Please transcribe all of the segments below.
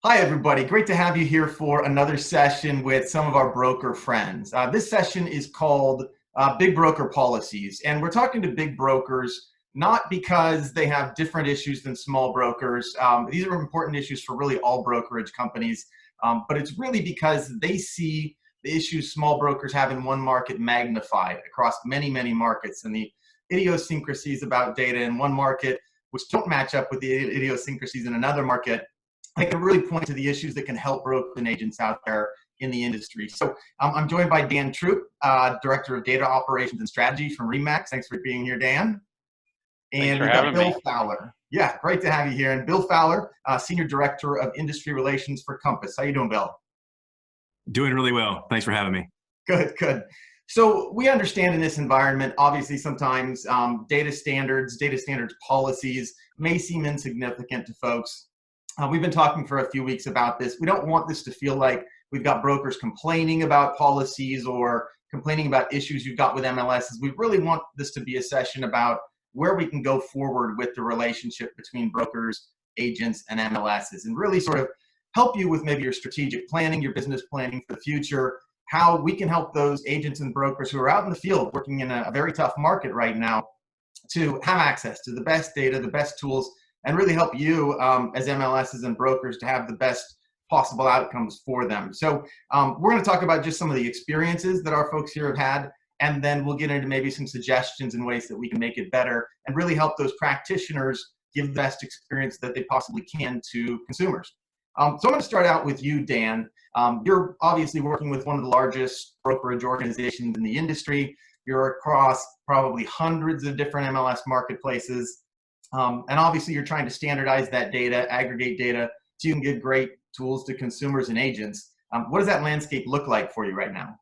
Hi, everybody. Great to have you here for another session with some of our broker friends. This session is called Big Broker Policies, and we're talking to big brokers not because they have different issues than small brokers. These are important issues for really all brokerage companies, but it's really because they see the issues small brokers have in one market magnified across many, many markets, and the idiosyncrasies about data in one market, which don't match up with the idiosyncrasies in another market. I can really point to the issues that can help broker agents out there in the industry. So I'm joined by Dan Troup, Director of Data Operations and Strategy from RE/MAX. Thanks for being here, Dan. Thanks And for we've got having Bill me. Fowler. Yeah, great to have you here. And Bill Fowler, Senior Director of Industry Relations for Compass. How you doing, Bill? Doing really well. Thanks for having me. Good, good. So we understand in this environment, obviously sometimes data standards policies may seem insignificant to folks. We've been talking for a few weeks about this. We don't want this to feel like we've got brokers complaining about policies or complaining about issues you've got with MLSs. We really want this to be a session about where we can go forward with the relationship between brokers, agents, and MLSs, and really sort of help you with maybe your strategic planning, your business planning for the future, how we can help those agents and brokers who are out in the field working in a very tough market right now to have access to the best data, the best tools, and really help you as MLSs and brokers to have the best possible outcomes for them. So we're going to talk about just some of the experiences that our folks here have had, and then we'll get into maybe some suggestions and ways that we can make it better and really help those practitioners give the best experience that they possibly can to consumers. So I'm going to start out with you, Dan. You're obviously working with one of the largest brokerage organizations in the industry. You're across probably hundreds of different MLS marketplaces. And obviously, you're trying to standardize that data, aggregate data, so you can give great tools to consumers and agents. What does that landscape look like for you right now?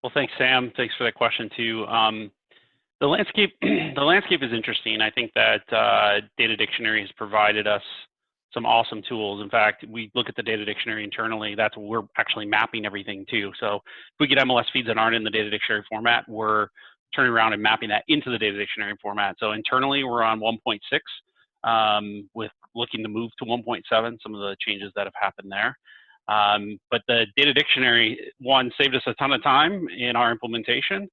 Well, thanks, Sam. Thanks for that question too. The landscape is interesting. I think that Data Dictionary has provided us some awesome tools. In fact, we look at the Data Dictionary internally. That's where we're actually mapping everything to. So if we get MLS feeds that aren't in the Data Dictionary format, we're turning around and mapping that into the Data Dictionary format. So internally, we're on 1.6 with looking to move to 1.7, some of the changes that have happened there. But the Data Dictionary, one, saved us a ton of time in our implementation.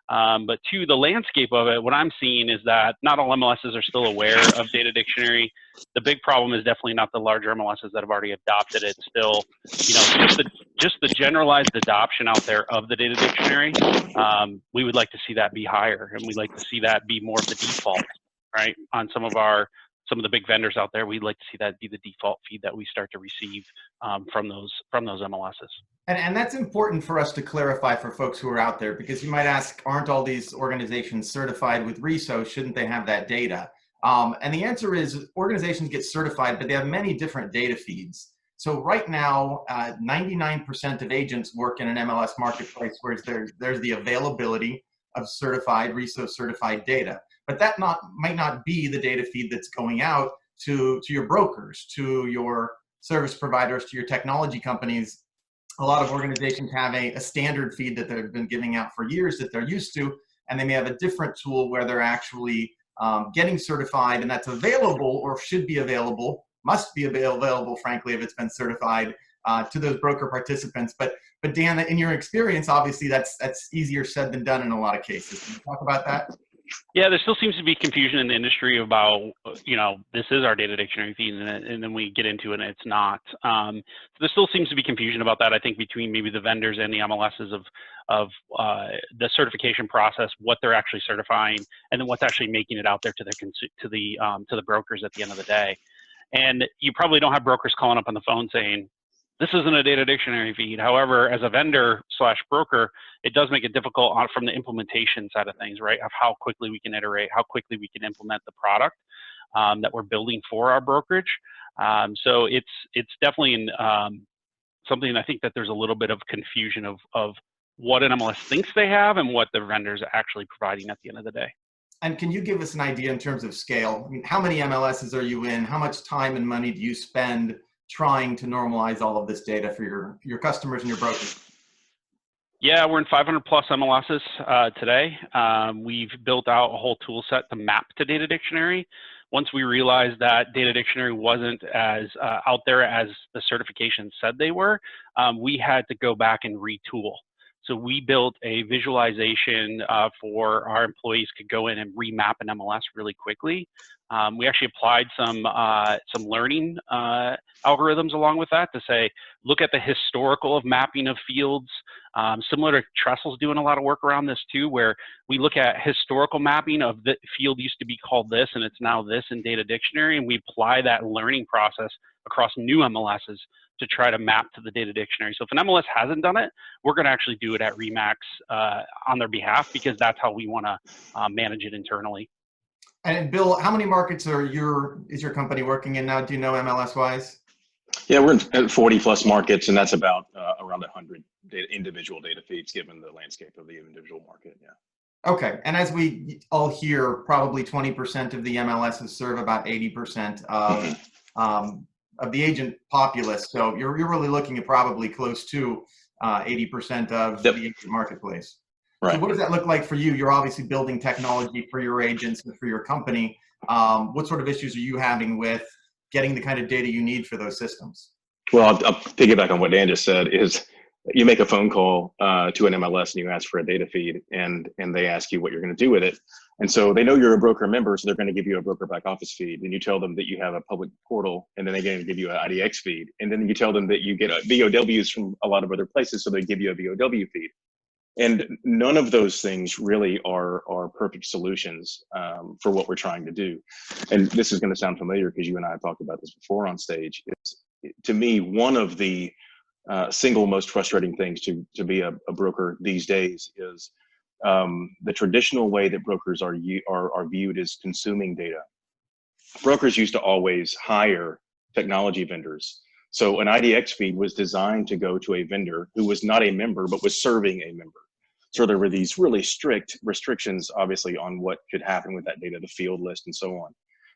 But two, the landscape of it, what I'm seeing is that not all MLSs are still aware of Data Dictionary. The big problem is definitely not the larger MLSs that have already adopted it. Still, just the generalized adoption out there of the Data Dictionary, we would like to see that be higher, and we'd like to see that be more of the default, right? On some of the big vendors out there, we'd like to see that be the default feed that we start to receive from those MLSs. And that's important for us to clarify for folks who are out there, because you might ask, aren't all these organizations certified with RESO? Shouldn't they have that data? And the answer is organizations get certified, but they have many different data feeds. So right now, 99% of agents work in an MLS marketplace where there's the availability of certified, RESO certified data. But that might not be the data feed that's going out to your brokers, to your service providers, to your technology companies. A lot of organizations have a standard feed that they've been giving out for years that they're used to, and they may have a different tool where they're actually getting certified, and that's available or should be available, must be available, frankly, if it's been certified to those broker participants. But Dan, in your experience, obviously that's easier said than done in a lot of cases. Can you talk about that? Yeah, there still seems to be confusion in the industry about, this is our Data Dictionary feed, and then we get into it and it's not. So there still seems to be confusion about that, I think, between maybe the vendors and the MLSs of the certification process, what they're actually certifying, and then what's actually making it out there to the brokers at the end of the day. And you probably don't have brokers calling up on the phone saying, this isn't a Data Dictionary feed. However, as a vendor / broker, it does make it difficult from the implementation side of things, right? Of how quickly we can iterate, how quickly we can implement the product that we're building for our brokerage. So it's definitely something I think that there's a little bit of confusion of what an MLS thinks they have and what the vendors are actually providing at the end of the day. And can you give us an idea in terms of scale? I mean, how many MLSs are you in? How much time and money do you spend trying to normalize all of this data for your customers and your brokers? Yeah, we're in 500 plus MLSs today. We've built out a whole tool set to map to Data Dictionary. once we realized that Data Dictionary wasn't as out there as the certification said they were, we had to go back and retool. So we built a visualization for our employees could go in and remap an MLS really quickly. We actually applied some learning algorithms along with that to say, look at the historical of mapping of fields. Similar to Tressel's doing a lot of work around this too, where we look at historical mapping of the field used to be called this and it's now this in Data Dictionary, and we apply that learning process across new MLSs to try to map to the Data Dictionary. So if an MLS hasn't done it, we're going to actually do it at Remax on their behalf, because that's how we want to manage it internally. And Bill, how many markets is your company working in now? Do you know MLS wise? Yeah, we're in 40 plus markets, and that's about around 100 individual data feeds given the landscape of the individual market. Yeah. Okay, and as we all hear, probably 20% of the MLSs serve about 80% of the agent populace. So you're really looking at probably close to 80% of the agent marketplace. Right. So what does that look like for you? You're obviously building technology for your agents and for your company. What sort of issues are you having with getting the kind of data you need for those systems? Well, I'll piggyback on what Dan just said. Is you make a phone call to an MLS and you ask for a data feed, and they ask you what you're going to do with it. And so they know you're a broker member, so they're going to give you a broker back office feed. And you tell them that you have a public portal, and then they're going to give you an IDX feed. And then you tell them that you get VOWs from a lot of other places, so they give you a VOW feed. And none of those things really are perfect solutions for what we're trying to do. And this is going to sound familiar because you and I have talked about this before on stage. It's, to me, one of the single most frustrating things to be a broker these days is the traditional way that brokers are viewed as consuming data. Brokers used to always hire technology vendors. So an IDX feed was designed to go to a vendor who was not a member, but was serving a member. So there were these really strict restrictions, obviously, on what could happen with that data, the field list and so on.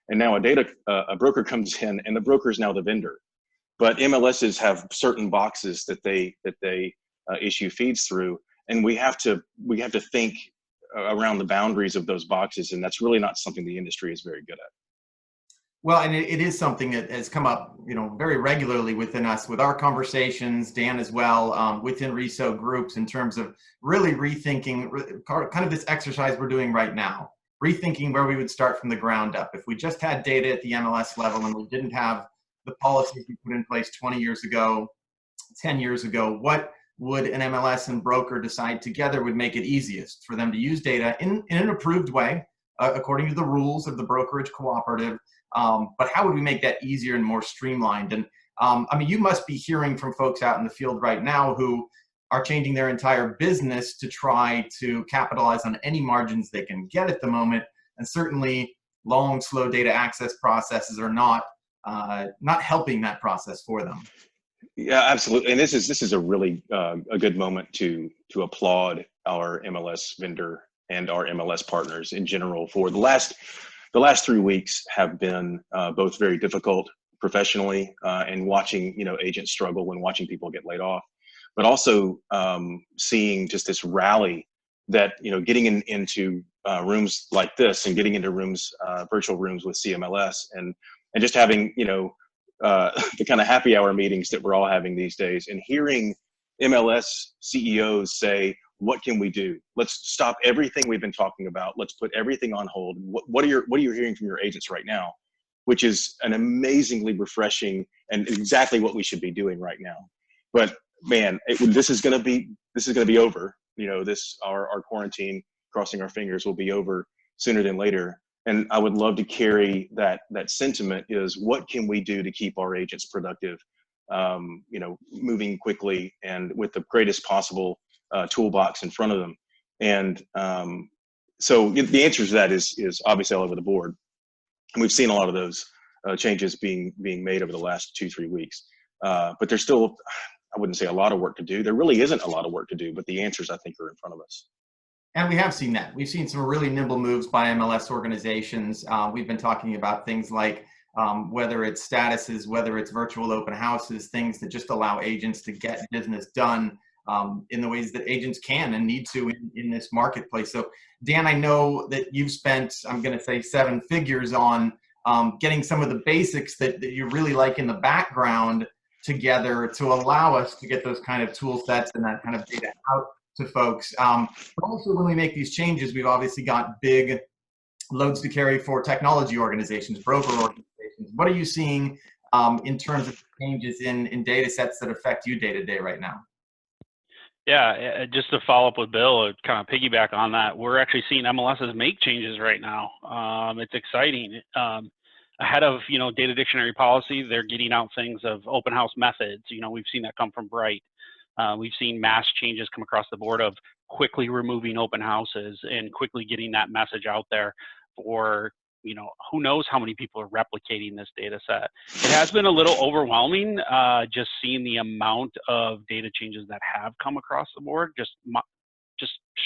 And now a broker comes in, and the broker is now the vendor. But MLSs have certain boxes that they issue feeds through, and we have to think around the boundaries of those boxes, and that's really not something the industry is very good at. Well, and it is something that has come up, very regularly within us, with our conversations, Dan as well, within RESO groups, in terms of really rethinking kind of this exercise we're doing right now, rethinking where we would start from the ground up. If we just had data at the MLS level and we didn't have the policies we put in place 20 years ago, 10 years ago, what would an MLS and broker decide together would make it easiest for them to use data in an approved way, according to the rules of the brokerage cooperative? But how would we make that easier and more streamlined? And I mean, you must be hearing from folks out in the field right now who are changing their entire business to try to capitalize on any margins they can get at the moment. And certainly long, slow data access processes are not helping that process for them. Yeah, absolutely. And this is a really a good moment to applaud our MLS vendor and our MLS partners in general for the last 3 weeks have been both very difficult professionally and watching agents struggle and watching people get laid off, but also seeing just this rally that getting into rooms like this and getting into rooms, virtual rooms with CMLS, and just having the kind of happy hour meetings that we're all having these days, and hearing MLS CEOs say, what can we do? Let's stop everything we've been talking about. Let's put everything on hold. What are you hearing from your agents right now? Which is an amazingly refreshing and exactly what we should be doing right now. But man, this is going to be over. Our quarantine, crossing our fingers, will be over sooner than later. And I would love to carry that sentiment, is what can we do to keep our agents productive, moving quickly and with the greatest possible toolbox in front of them. And so the answer to that is obviously all over the board. And we've seen a lot of those changes being made over the last 2-3 weeks. But there's still, I wouldn't say a lot of work to do. There really isn't a lot of work to do, but the answers, I think, are in front of us. And we have seen that. We've seen some really nimble moves by MLS organizations. We've been talking about things like whether it's statuses, whether it's virtual open houses, things that just allow agents to get business done in the ways that agents can and need to in this marketplace. So Dan, I know that you've spent, I'm going to say, 7 figures on getting some of the basics that you really like in the background together to allow us to get those kind of tool sets and that kind of data out to folks. But also when we make these changes, we've obviously got big loads to carry for technology organizations, broker organizations. What are you seeing in terms of changes in data sets that affect you day to day right now? Yeah, just to follow up with Bill, kind of piggyback on that, we're actually seeing MLSs make changes right now. It's exciting. Ahead of data dictionary policy, they're getting out things of open house methods. We've seen that come from Bright. We've seen mass changes come across the board of quickly removing open houses and quickly getting that message out there for, who knows how many people are replicating this data set. It has been a little overwhelming just seeing the amount of data changes that have come across the board, just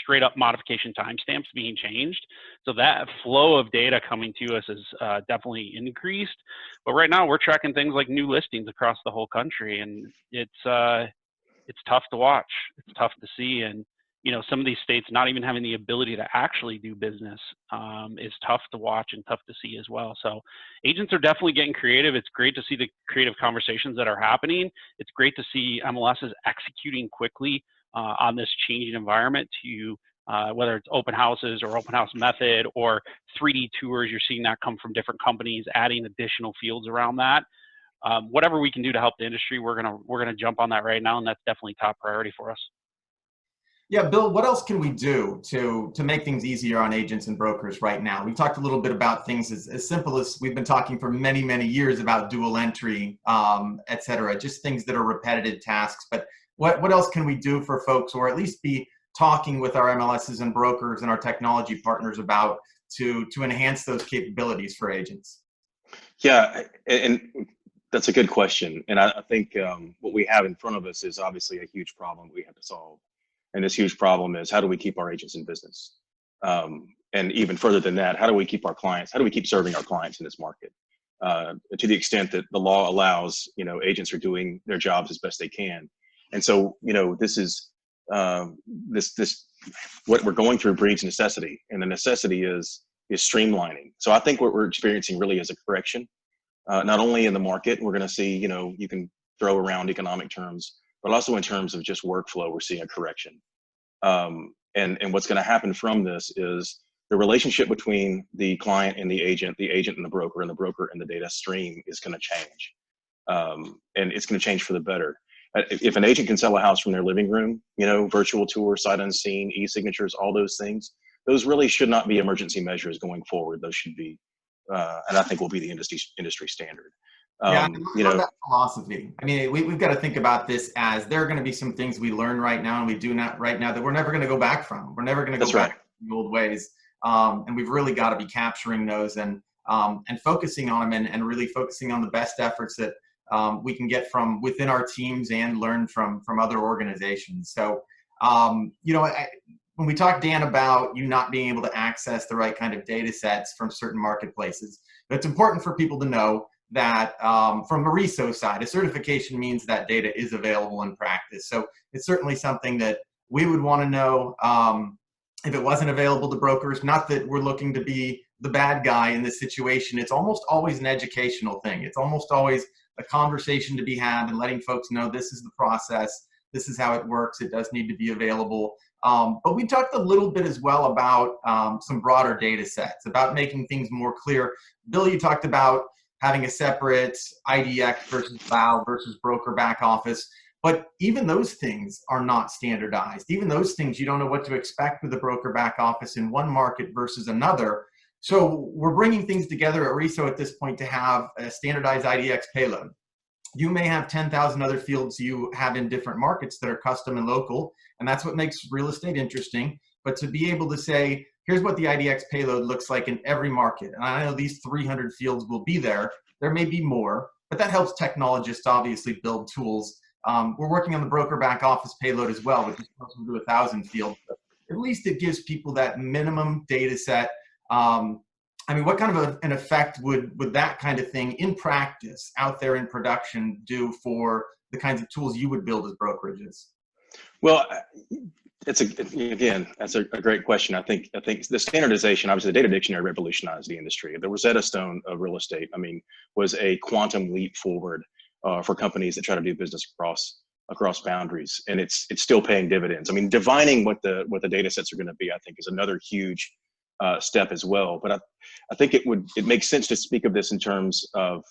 straight up modification timestamps being changed. So that flow of data coming to us is definitely increased. But right now we're tracking things like new listings across the whole country, and it's tough to watch. It's tough to see, and some of these states not even having the ability to actually do business is tough to watch and tough to see as well. So agents are definitely getting creative. It's great to see the creative conversations that are happening. It's great to see MLSs executing quickly on this changing environment to whether it's open houses or open house method or 3D tours. You're seeing that come from different companies, adding additional fields around that. Whatever we can do to help the industry, we're gonna jump on that right now, and that's definitely top priority for us. Yeah, Bill, what else can we do to make things easier on agents and brokers right now? We talked a little bit about things as simple as we've been talking for many, many years about dual entry, et cetera, just things that are repetitive tasks. But what else can we do for folks, or at least be talking with our MLSs and brokers and our technology partners about to enhance those capabilities for agents? Yeah, and that's a good question. And I think what we have in front of us is obviously a huge problem we have to solve. And this huge problem is, how do we keep our agents in business? And even further than that, how do we keep our clients? How do we keep serving our clients in this market? To the extent that the law allows, agents are doing their jobs as best they can. And so, this is this what we're going through breeds necessity, and the necessity is streamlining. So I think what we're experiencing really is a correction, not only in the market. We're going to see, you can throw around economic terms, but also in terms of just workflow, we're seeing a correction. And what's going to happen from this is the relationship between the client and the agent and the broker and the data stream is going to change. And it's going to change for the better. If an agent can sell a house from their living room, virtual tour, sight unseen, e-signatures, all those things, those really should not be emergency measures going forward. Those should be, and I think will be the industry standard. Yeah, I love that philosophy. I mean, we've got to think about this as there are going to be some things we learn right now and we do not right now that we're never going to go back from. We're never going to go back to the old ways. And we've really got to be capturing those and focusing on them and really focusing on the best efforts that we can get from within our teams and learn from other organizations. So, when we talk, Dan, about you not being able to access the right kind of data sets from certain marketplaces, it's important for people to know that from the RESO side, a certification means that data is available in practice. So it's certainly something that we would want to know if it wasn't available to brokers. Not that we're looking to be the bad guy in this situation. It's almost always an educational thing. It's almost always a conversation to be had and letting folks know this is the process, this is how it works, it does need to be available. But we talked a little bit as well about some broader data sets, about making things more clear. Bill, you talked about having a separate IDX versus VAL versus broker back office. But even those things are not standardized. Even those things, you don't know what to expect with the broker back office in one market versus another. So we're bringing things together at RESO at this point to have a standardized IDX payload. You may have 10,000 other fields you have in different markets that are custom and local, and that's what makes real estate interesting. But to be able to say, here's what the IDX payload looks like in every market. And I know these 300 fields will be there. There may be more, but that helps technologists obviously build tools. We're working on the broker back office payload as well, which is close to 1,000 fields. But at least it gives people that minimum data set. I mean, what kind of an effect would that kind of thing in practice out there in production do for the kinds of tools you would build as brokerages? Well, That's a great question. I think the standardization, obviously, the data dictionary revolutionized the industry. The Rosetta Stone of real estate, I mean, was a quantum leap forward for companies that try to do business across boundaries, and it's still paying dividends. I mean, divining what the data sets are going to be, I think, is another huge step as well. But I think it makes sense to speak of this in terms of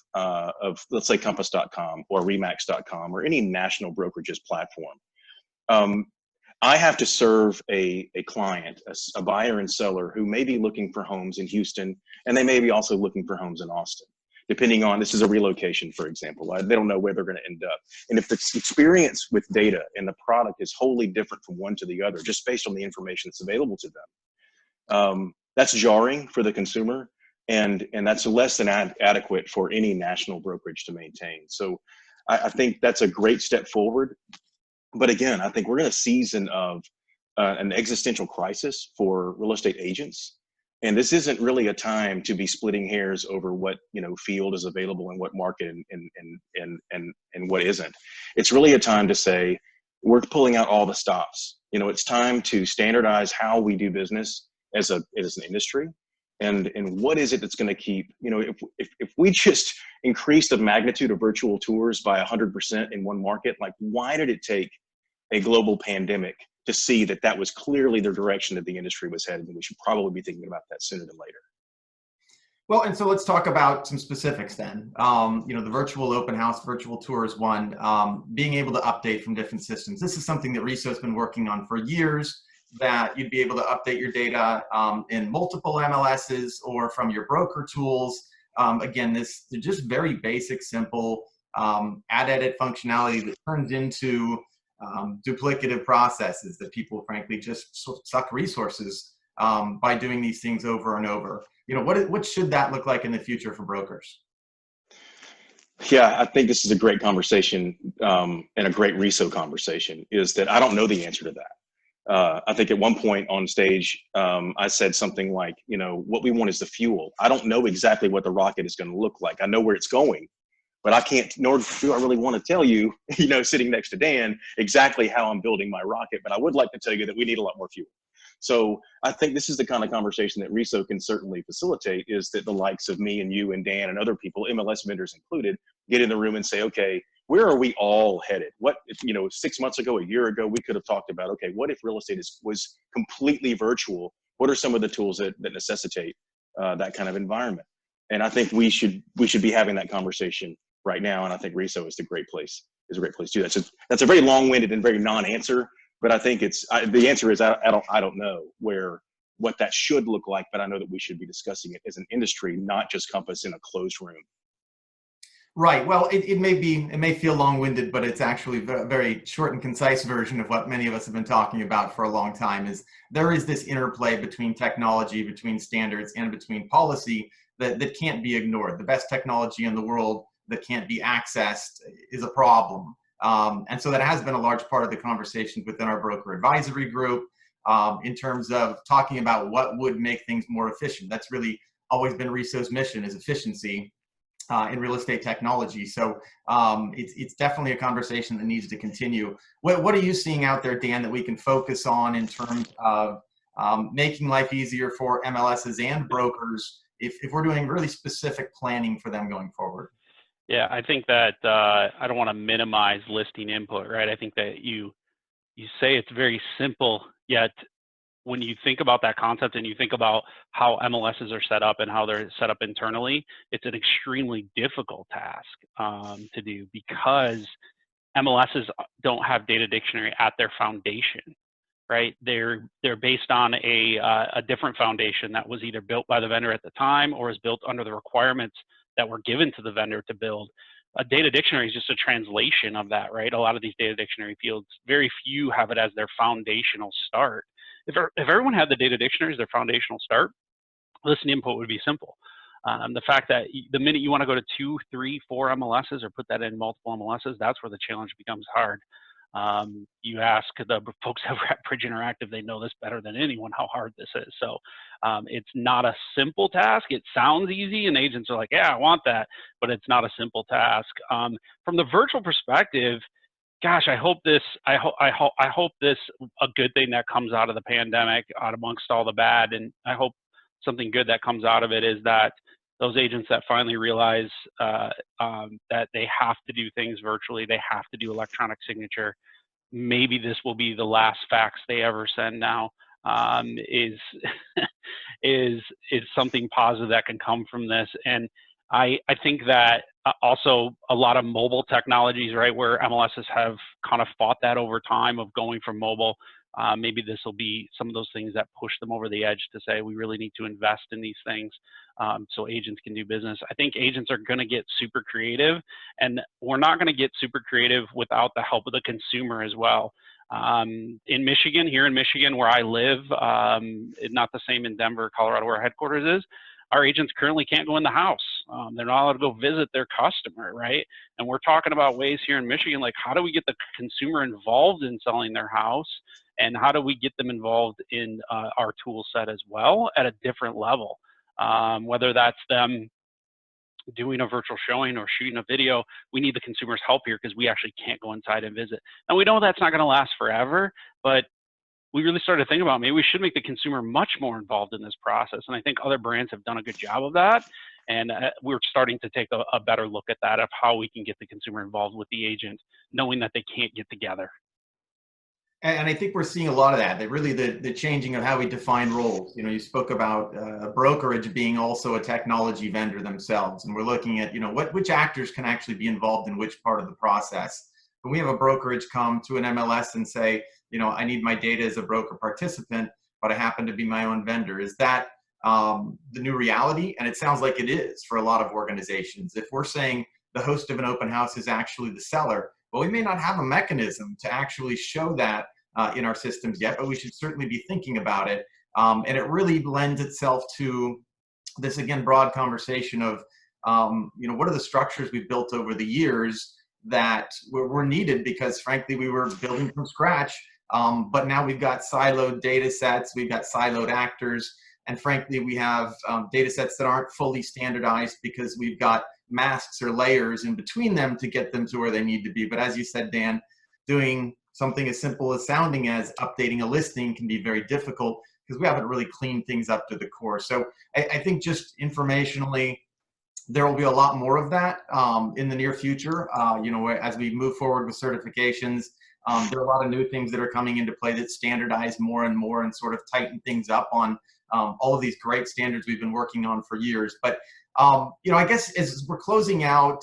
let's say Compass.com or Remax.com or any national brokerages platform. I have to serve a client, a buyer and seller who may be looking for homes in Houston, and they may be also looking for homes in Austin, depending on, this is a relocation, for example. They don't know where they're going to end up. And if the experience with data and the product is wholly different from one to the other, just based on the information that's available to them, that's jarring for the consumer, and that's less than adequate for any national brokerage to maintain. So I think that's a great step forward. But again, I think we're in a season of an existential crisis for real estate agents. And this isn't really a time to be splitting hairs over what, field is available and what market and what isn't. It's really a time to say, we're pulling out all the stops. It's time to standardize how we do business as an industry. And what is it that's going to keep, if we just increase the magnitude of virtual tours by 100% in one market, like, why did it take a global pandemic to see that was clearly the direction that the industry was headed? And we should probably be thinking about that sooner than later. Well, and so let's talk about some specifics then. The virtual open house, virtual tour is one. Being able to update from different systems. This is something that RESO has been working on for years, that you'd be able to update your data in multiple MLSs or from your broker tools. Again, they're just very basic, simple add edit functionality that turns into duplicative processes that people frankly just suck resources by doing these things over and over. What should that look like in the future for brokers? Yeah, I think this is a great conversation and a great RESO conversation, is that I don't know the answer to that. I think at one point on stage, I said something like, what we want is the fuel. I don't know exactly what the rocket is going to look like. I know where it's going, but I can't, nor do I really want to tell you, sitting next to Dan, exactly how I'm building my rocket. But I would like to tell you that we need a lot more fuel. So I think this is the kind of conversation that RESO can certainly facilitate, is that the likes of me and you and Dan and other people, MLS vendors included, get in the room and say, okay, where are we all headed? What, 6 months ago, a year ago, we could have talked about, okay, what if real estate was completely virtual? What are some of the tools that necessitate that kind of environment? And I think we should be having that conversation right now. And I think RESO is a great place to do that. That's a very long-winded and very non-answer, but I think the answer is I don't know what that should look like, but I know that we should be discussing it as an industry, not just Compass in a closed room. Right. Well, it may feel long-winded, but it's actually a very short and concise version of what many of us have been talking about for a long time. Is there is this interplay between technology, between standards, and between policy that can't be ignored. The best technology in the world that can't be accessed is a problem. And so that has been a large part of the conversation within our broker advisory group in terms of talking about what would make things more efficient. That's really always been RESO's mission, is efficiency in real estate technology. So it's definitely a conversation that needs to continue. What are you seeing out there, Dan, that we can focus on in terms of making life easier for MLSs and brokers if we're doing really specific planning for them going forward? Yeah, I think that I don't want to minimize listing input, right? I think that you say it's very simple, yet when you think about that concept and you think about how MLSs are set up and how they're set up internally, it's an extremely difficult task to do, because MLSs don't have data dictionary at their foundation, right? They're based on a different foundation that was either built by the vendor at the time or is built under the requirements that were given to the vendor to build. A data dictionary is just a translation of that, right? A lot of these data dictionary fields, very few have it as their foundational start. If everyone had the data dictionary as their foundational start, listing input would be simple. The fact that the minute you want to go to 2, 3, 4 MLSs or put that in multiple MLSs, that's where the challenge becomes hard. You ask the folks over at Bridge Interactive, they know this better than anyone, how hard this is. So it's not a simple task. It sounds easy and agents are like, yeah, I want that, but it's not a simple task. From the virtual perspective, gosh, I hope this a good thing that comes out of the pandemic, out amongst all the bad, and I hope something good that comes out of it is that those agents that finally realize that they have to do things virtually, they have to do electronic signature. Maybe this will be the last fax they ever send now. Is is something positive that can come from this. And I think that also a lot of mobile technologies, right, where MLSs have kind of fought that over time of going from mobile. Maybe this will be some of those things that push them over the edge to say we really need to invest in these things so agents can do business. I think agents are going to get super creative, and we're not going to get super creative without the help of the consumer as well. In Michigan, here in Michigan where I live, not the same in Denver, Colorado, where our headquarters is, our agents currently can't go in the house. They're not allowed to go visit their customer, right? And we're talking about ways here in Michigan, like how do we get the consumer involved in selling their house, and how do we get them involved in our tool set as well at a different level? Whether that's them doing a virtual showing or shooting a video, we need the consumer's help here because we actually can't go inside and visit. And we know that's not going to last forever, but we really started to think about maybe we should make the consumer much more involved in this process. And I think other brands have done a good job of that. And we're starting to take a better look at that, of how we can get the consumer involved with the agent, knowing that they can't get together. And I think we're seeing a lot of that. Really, the changing of how we define roles. You know, you spoke about a brokerage being also a technology vendor themselves, and we're looking at, you know, which actors can actually be involved in which part of the process. When we have a brokerage come to an MLS and say, you know, I need my data as a broker participant, but I happen to be my own vendor, is that the new reality? And it sounds like it is for a lot of organizations. If we're saying the host of an open house is actually the seller, well, we may not have a mechanism to actually show that in our systems yet, but we should certainly be thinking about it. And it really lends itself to this, again, broad conversation of, you know, what are the structures we've built over the years that were needed because, frankly, we were building from scratch. But now we've got siloed data sets, we've got siloed actors, and frankly, we have data sets that aren't fully standardized because we've got masks or layers in between them to get them to where they need to be. But as you said, Dan, doing something as simple as sounding as updating a listing can be very difficult because we haven't really cleaned things up to the core. So I think just informationally, there will be a lot more of that in the near future. You know, as we move forward with certifications, there are a lot of new things that are coming into play that standardize more and more and sort of tighten things up on all of these great standards we've been working on for years. But, you know, I guess as we're closing out,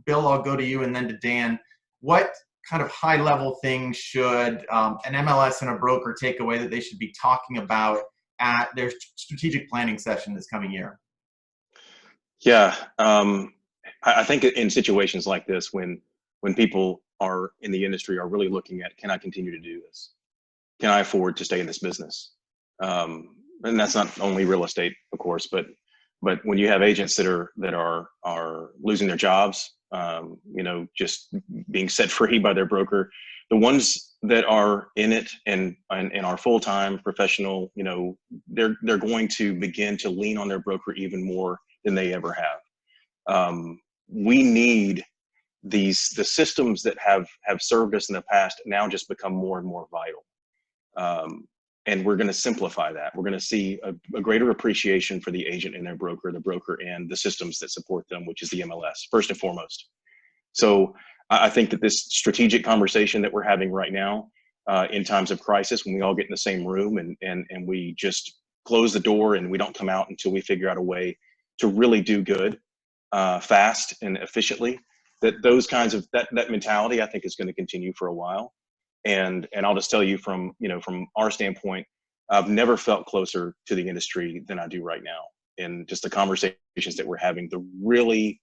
Bill, I'll go to you and then to Dan. What kind of high level things should an MLS and a broker take away that they should be talking about at their strategic planning session this coming year? Yeah, I think in situations like this, when people are in the industry are really looking at, can I continue to do this? Can I afford to stay in this business? And that's not only real estate, of course, but when you have agents that are losing their jobs, you know, just being set free by their broker, the ones that are in it and are full-time professional, you know, they're going to begin to lean on their broker even more than they ever have. We need the systems that have served us in the past now just become more and more vital. And we're going to simplify that. We're going to see a greater appreciation for the agent and their broker, the broker and the systems that support them, which is the MLS, first and foremost. So I think that this strategic conversation that we're having right now in times of crisis, when we all get in the same room and we just close the door and we don't come out until we figure out a way to really do good, fast and efficiently, that those kinds of, that mentality, I think is going to continue for a while. And I'll just tell you from our standpoint, I've never felt closer to the industry than I do right now. And just the conversations that we're having, the really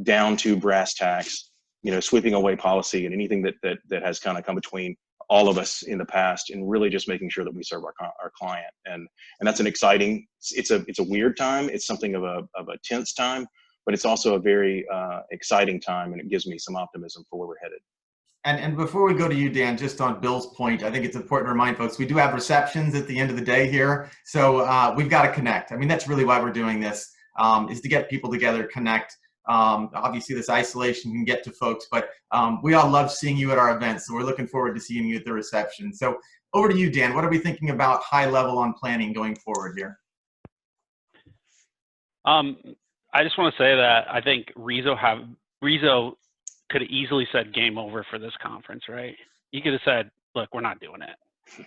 down to brass tacks, you know, sweeping away policy and anything that has kind of come between all of us in the past, and really just making sure that we serve our client. And that's an exciting, it's a weird time. It's something of a tense time, but it's also a very exciting time, and it gives me some optimism for where we're headed. And before we go to you, Dan, just on Bill's point, I think it's important to remind folks, we do have receptions at the end of the day here. So we've got to connect. I mean, that's really why we're doing this, is to get people together, connect. Obviously, this isolation can get to folks, but we all love seeing you at our events, so we're looking forward to seeing you at the reception. So over to you, Dan. What are we thinking about high level on planning going forward here? I just want to say that I think RESO could have easily said game over for this conference, right? You could have said, look, we're not doing it.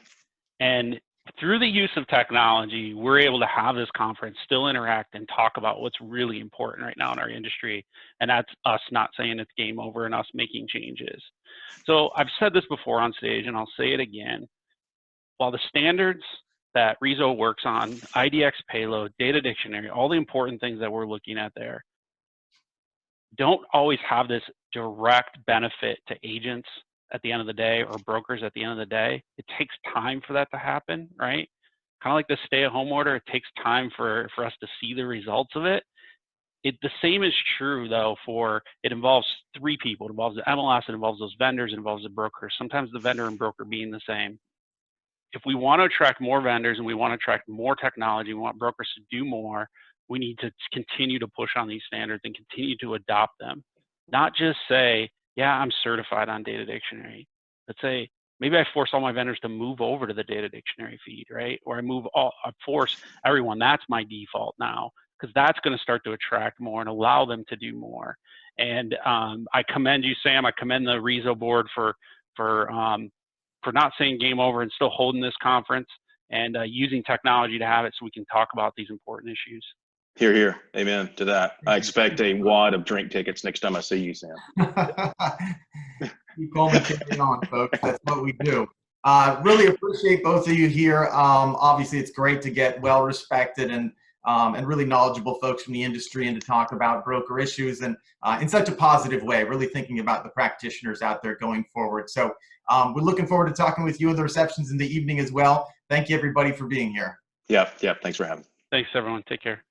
And through the use of technology, we're able to have this conference still interact and talk about what's really important right now in our industry. And that's us not saying it's game over and us making changes. So I've said this before on stage, and I'll say it again. While the standards that RESO works on, IDX payload, data dictionary, all the important things that we're looking at there, don't always have this direct benefit to agents at the end of the day or brokers at the end of the day. It takes time for that to happen, right? Kind of like the stay-at-home order, it takes time for us to see the results of it. The same is true, though, it involves three people. It involves the MLS, it involves those vendors, it involves the brokers, sometimes the vendor and broker being the same. If we want to attract more vendors and we want to attract more technology, we want brokers to do more, we need to continue to push on these standards and continue to adopt them. Not just say, yeah, I'm certified on data dictionary. Let's say, maybe I force all my vendors to move over to the data dictionary feed, right? Or I force everyone, that's my default now, because that's going to start to attract more and allow them to do more. And I commend you, Sam. I commend the RESO board for not saying game over and still holding this conference and using technology to have it so we can talk about these important issues. Hear, hear. Amen to that. I expect a wad of drink tickets next time I see you, Sam. Keep on carrying on, folks. That's what we do. Really appreciate both of you here. Obviously, it's great to get well-respected and really knowledgeable folks from the industry and to talk about broker issues and in such a positive way, really thinking about the practitioners out there going forward. So we're looking forward to talking with you in the receptions in the evening as well. Thank you, everybody, for being here. Yeah. Thanks for having me. Thanks, everyone. Take care.